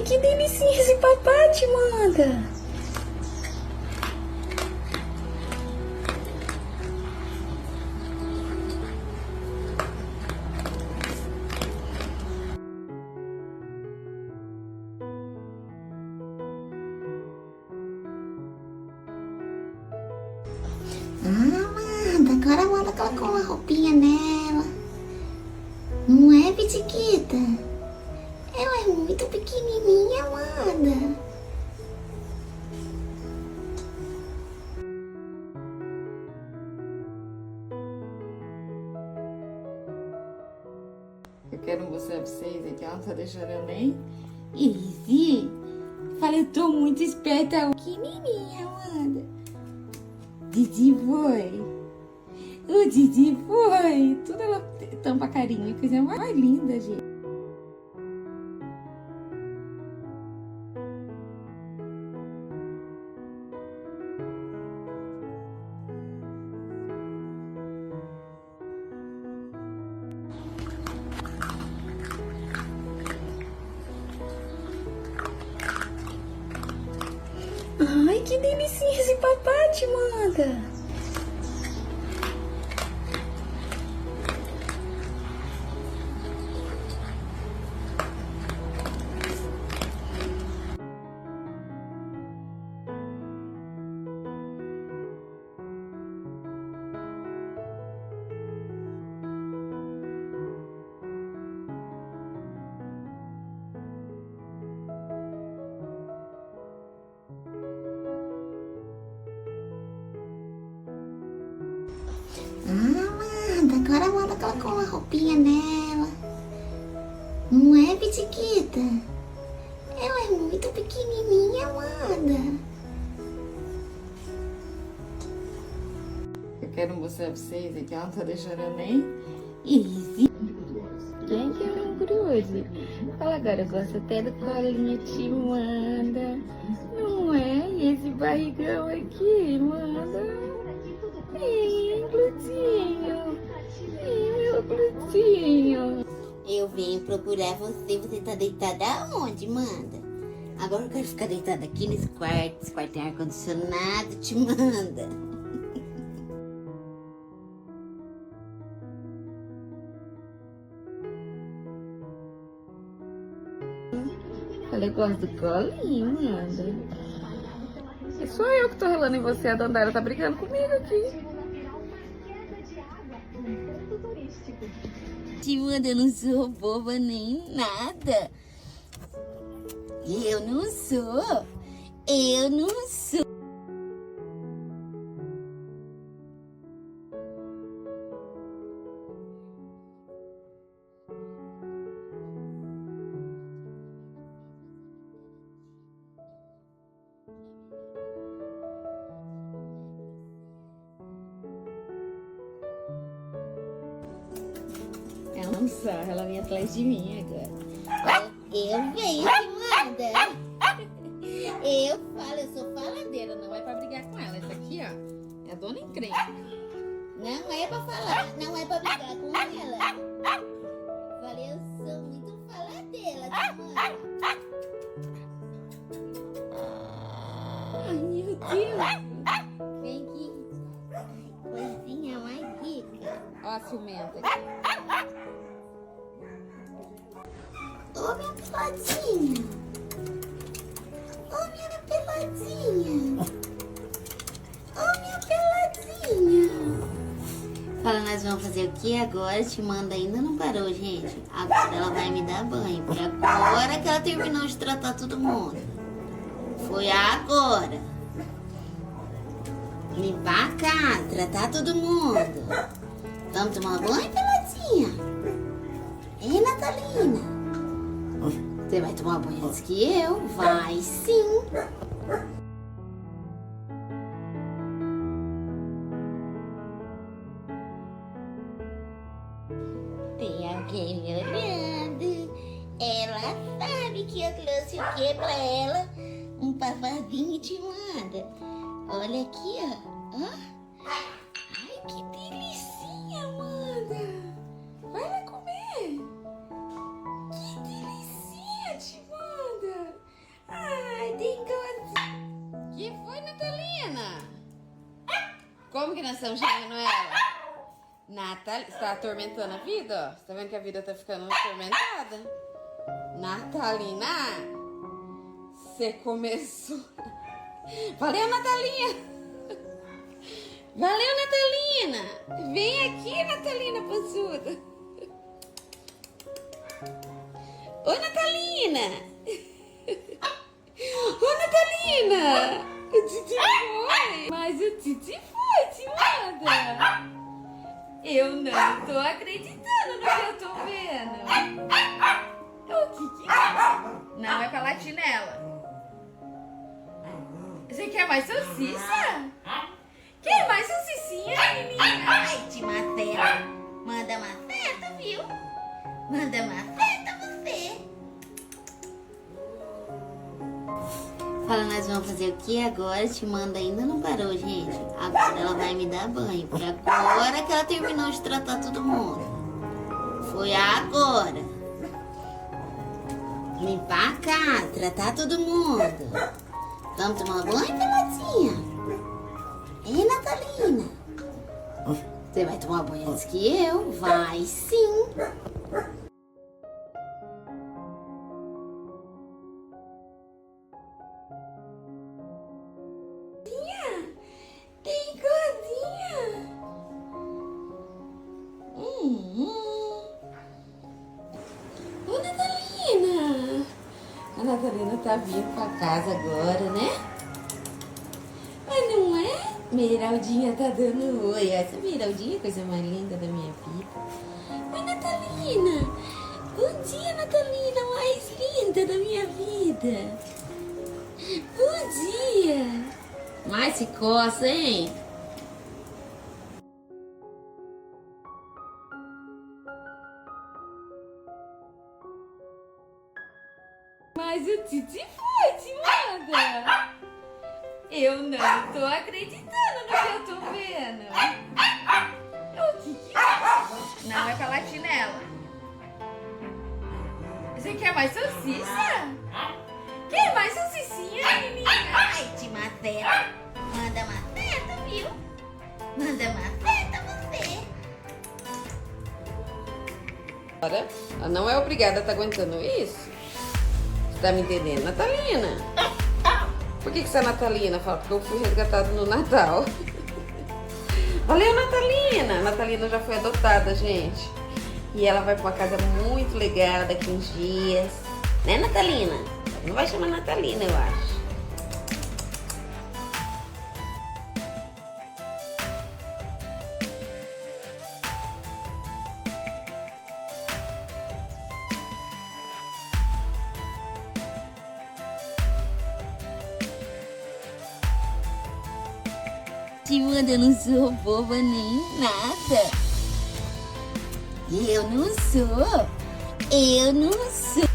que delicinha esse papai te manda. Amanda, agora a Amanda colocou uma roupinha nela. Não é, Pitiquita? Ela é muito pequenininha, Amanda. Eu quero mostrar pra vocês aqui, ela não tá deixando eu nem ir. Fala, eu tô muito esperta. Pequenininha, Amanda. Didi foi. O Didi foi. Tudo ela tampa a carinha, coisa mais linda, gente. Ai, que delicinha esse papai te manda. Amanda, agora a Amanda colocou uma roupinha nela. Não é, Pitiquita? Ela é muito pequenininha, Amanda. Eu quero mostrar pra vocês aqui, ela não tá deixando eu nem ir. Quem que é um curioso? Fala agora, eu gosto até do colinho, te manda. Não é? E esse barrigão aqui, manda. Ih, Gludinho. Ih, meu Gludinho. Eu venho procurar você. Você tá deitada aonde, Manda? Agora eu quero ficar deitada aqui nesse quarto. Esse quarto tem ar-condicionado. Te manda. Falei, gosto do colinho, manda. É só eu que tô relando em você, a Dandara tá brigando comigo aqui. Te manda, eu não sou boba nem nada. Eu não sou. Eu não sou. Ela não sabe, ela vem atrás de mim agora. Eu venho, te manda. Eu falo, eu sou faladeira, não é pra brigar com ela. Essa aqui, ó, é a dona encrenca. Não é pra falar, não é pra brigar com ela. Falei, eu sou muito faladeira, te manda. Ai, meu Deus. Vem aqui. Coisinha mais rica. Ó a ciumenta aqui. Ô, minha peladinha. Ô, minha peladinha. Ô, minha peladinha. Fala, nós vamos fazer o que agora? Te manda ainda não parou, gente. Agora ela vai me dar banho. Por agora que ela terminou de tratar todo mundo. Foi agora. Limpar a casa, tratar todo mundo. Vamos tomar banho, peladinha? Ei, Natalina. Você vai tomar banho antes que eu? Vai sim. Tem alguém me olhando. Ela sabe que eu trouxe o que pra ela? Um papazinho te manda. Olha aqui, ó. Ai, que delicinha, Amanda. Vai lá comer. Que delicinha, te manda. atenção chamando ela. Natália, você tá atormentando a vida, ó. Você tá vendo que a vida tá ficando atormentada? Natalina, você começou. Valeu, Natalinha. Valeu, Natalina. Vem aqui, Natalina pançuda. Oi, Natalina. Ô, Natalina. O Titi foi. Mas o Titi foi, Timada. Eu não tô acreditando no que eu tô vendo. O que é? Não é pra latir nela. Você quer mais salsicha? Quer mais salsichinha, menina? Ai, te matei. Manda uma festa, viu? Manda uma festa você. Fala, nós vamos fazer o que agora? Te manda ainda não parou, gente. Agora ela vai me dar banho. Foi agora que ela terminou de tratar todo mundo. Foi agora. Limpar a casa, tratar todo mundo. Vamos tomar banho, peladinha? Ei, Natalina. Você vai tomar banho antes que eu? Vai sim. Tem coisinha. Ô, Natalina. A Natalina tá vindo pra casa agora, né? Mas não é? Miraldinha tá dando oi. Essa Miraldinha é a coisa mais linda da minha vida. Oi, Natalina. Bom dia, Natalina, mais linda da minha vida. Bom dia. Mas se coça, hein? Mas o Titi foi, Timada. Eu não tô acreditando no que eu tô vendo. O que é? Não é pra latir nela. Você quer mais salsicha? Quer mais salsichinha, menina? Ai, te matei. Manda uma festa, viu? Manda uma festa você. Agora, ela não é obrigada a estar aguentando isso. Você tá me entendendo, Natalina? Por que você é Natalina? Fala, porque eu fui resgatada no Natal. Valeu, Natalina! Natalina já foi adotada, gente. E ela vai pra uma casa muito legal daqui uns dias. Né, Natalina? Não vai chamar Natalina, eu acho. Timada, eu não sou boba nem nada. Eu não sou. Eu não sou.